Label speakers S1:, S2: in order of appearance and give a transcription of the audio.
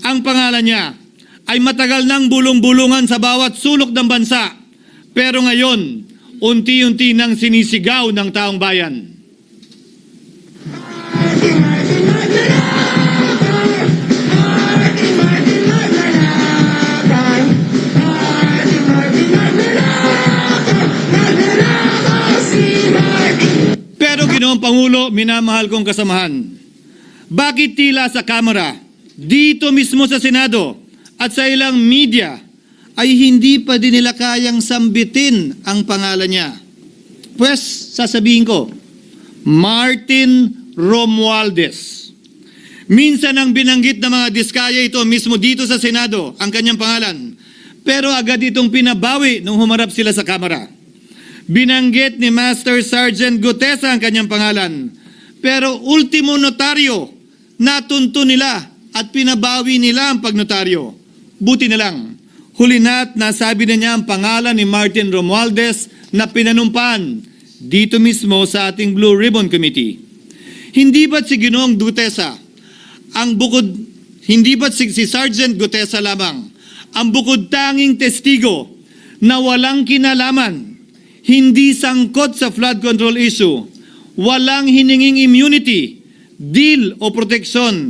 S1: Ang pangalan niya ay matagal nang bulong-bulungan sa bawat sulok ng bansa. Pero ngayon, unti-unti nang sinisigaw ng taong bayan. Pero Ginoong Pangulo, minamahal kong kasamahan, bakit tila sa Kamara, dito mismo sa Senado at sa ilang media ay hindi pa din nila kayang sambitin ang pangalan niya? Pues, sasabihin ko, Martin Romualdez. Minsan ang binanggit ng mga diskaya ito mismo dito sa Senado, ang kanyang pangalan. Pero agad itong pinabawi nung humarap sila sa Kamara. Binanggit ni Master Sergeant Gutesa ang kanyang pangalan. Pero ultimo notaryo, natunto nila at pinabawi nila ang pagnotaryo. Buti na lang, huli na't nasabi na niya ang pangalan ni Martin Romualdez na pinanumpan dito mismo sa ating Blue Ribbon Committee. Hindi ba't si Ginoong Gutesa hindi ba't si Sergeant Gutesa lamang ang bukod tanging testigo na walang kinalaman, hindi sangkot sa flood control issue, walang hininging immunity, deal o proteksyon